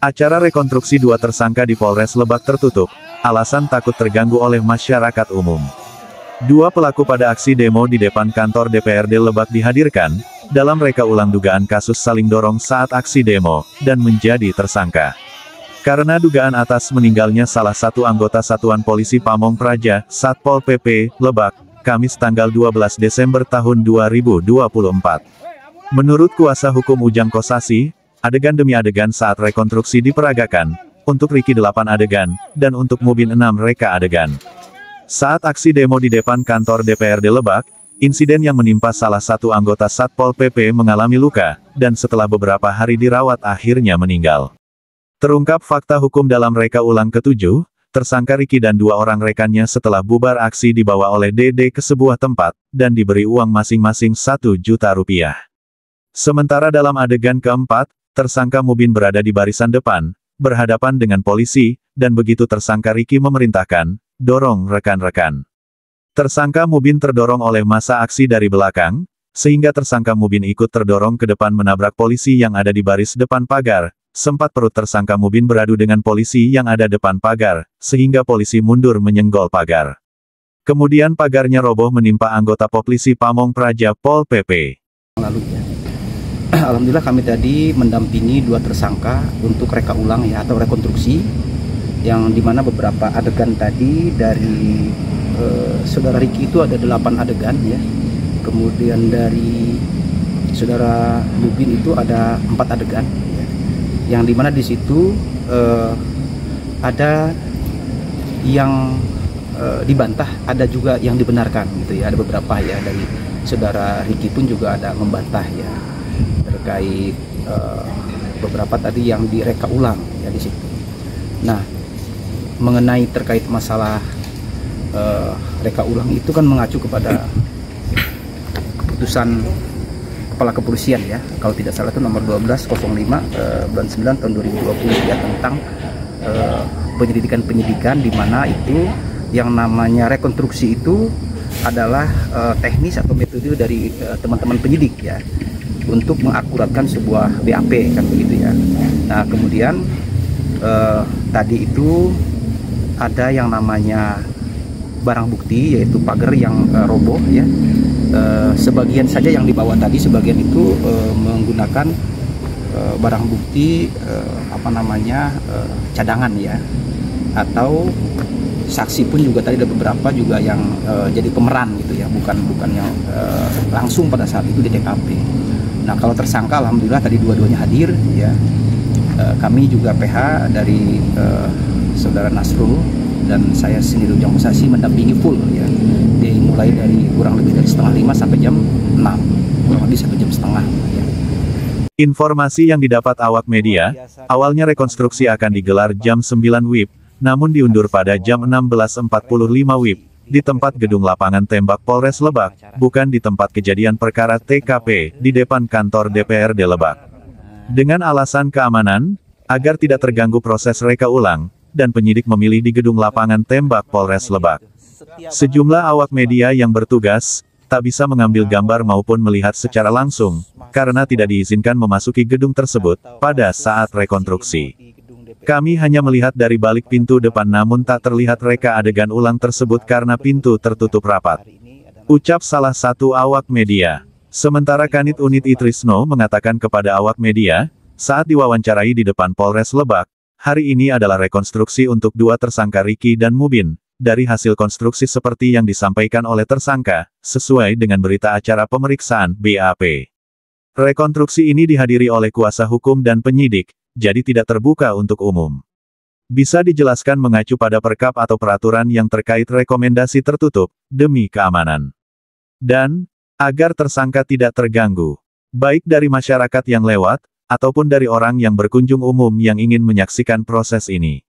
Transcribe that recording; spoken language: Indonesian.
Acara rekonstruksi dua tersangka di Polres Lebak tertutup, alasan takut terganggu oleh masyarakat umum. Dua pelaku pada aksi demo di depan kantor DPRD Lebak dihadirkan, dalam reka ulang dugaan kasus saling dorong saat aksi demo, dan menjadi tersangka. Karena dugaan atas meninggalnya salah satu anggota Satuan Polisi Pamong Praja, Satpol PP, Lebak, Kamis tanggal 12 Desember tahun 2024. Menurut kuasa hukum Ujang Kosasi, adegan demi adegan saat rekonstruksi diperagakan, untuk Ricky 8 adegan, dan untuk Mubin 6 reka adegan. Saat aksi demo di depan kantor DPRD Lebak, insiden yang menimpa salah satu anggota Satpol PP mengalami luka, dan setelah beberapa hari dirawat akhirnya meninggal. Terungkap fakta hukum dalam reka ulang ke-7, tersangka Ricky dan dua orang rekannya setelah bubar aksi dibawa oleh DD ke sebuah tempat, dan diberi uang masing-masing 1 juta rupiah. Sementara dalam adegan keempat, tersangka Mubin berada di barisan depan, berhadapan dengan polisi, dan begitu tersangka Ricky memerintahkan, dorong rekan-rekan. Tersangka Mubin terdorong oleh massa aksi dari belakang, sehingga tersangka Mubin ikut terdorong ke depan menabrak polisi yang ada di baris depan pagar, sempat perut tersangka Mubin beradu dengan polisi yang ada depan pagar, sehingga polisi mundur menyenggol pagar. Kemudian pagarnya roboh menimpa anggota Polisi Pamong Praja Pol PP. Alhamdulillah kami tadi mendampingi dua tersangka untuk reka ulang ya atau rekonstruksi, yang dimana beberapa adegan tadi dari saudara Ricky itu ada 8 adegan ya, kemudian dari saudara Mubin itu ada 4 adegan ya, yang dimana di situ ada yang dibantah, ada juga yang dibenarkan gitu ya, ada beberapa ya, dari saudara Ricky pun juga ada membantah ya terkait beberapa tadi yang direka ulang ya di situ. Nah, mengenai terkait masalah reka ulang itu kan mengacu kepada keputusan Kepala Kepolisian ya, kalau tidak salah itu nomor 1205 bulan 9 tahun 2020 ya, tentang penyelidikan di mana itu yang namanya rekonstruksi itu adalah teknis atau metode dari teman-teman penyidik ya, untuk mengakuratkan sebuah BAP kan begitu ya. Nah kemudian tadi itu ada yang namanya barang bukti, yaitu pagar yang roboh ya. Sebagian saja yang dibawa tadi, sebagian itu menggunakan barang bukti cadangan ya, atau saksi pun juga tadi ada beberapa juga yang jadi pemeran gitu ya, bukan yang langsung pada saat itu di TKP. Nah kalau tersangka alhamdulillah tadi dua-duanya hadir ya. Kami juga PH dari saudara Nasrul dan saya sendiri Ujang Kosasi mendampingi full ya, mulai dari kurang lebih dari setengah 5 sampai jam 6, kurang lebih 1 jam setengah ya. Informasi yang didapat awak media, awalnya rekonstruksi akan digelar jam 9 WIB, namun diundur pada jam 16.45 WIB, di tempat gedung lapangan tembak Polres Lebak, bukan di tempat kejadian perkara TKP, di depan kantor DPRD Lebak. Dengan alasan keamanan, agar tidak terganggu proses reka ulang, dan penyidik memilih di gedung lapangan tembak Polres Lebak. Sejumlah awak media yang bertugas, tak bisa mengambil gambar maupun melihat secara langsung, karena tidak diizinkan memasuki gedung tersebut, pada saat rekonstruksi. Kami hanya melihat dari balik pintu depan namun tak terlihat reka adegan ulang tersebut karena pintu tertutup rapat. Ucap salah satu awak media. Sementara Kanit Unit Itrisno mengatakan kepada awak media, saat diwawancarai di depan Polres Lebak, hari ini adalah rekonstruksi untuk dua tersangka Ricky dan Mubin, dari hasil konstruksi seperti yang disampaikan oleh tersangka, sesuai dengan berita acara pemeriksaan BAP. Rekonstruksi ini dihadiri oleh kuasa hukum dan penyidik, jadi tidak terbuka untuk umum. Bisa dijelaskan mengacu pada perkap atau peraturan yang terkait rekomendasi tertutup, demi keamanan. Dan, agar tersangka tidak terganggu, baik dari masyarakat yang lewat, ataupun dari orang yang berkunjung umum yang ingin menyaksikan proses ini.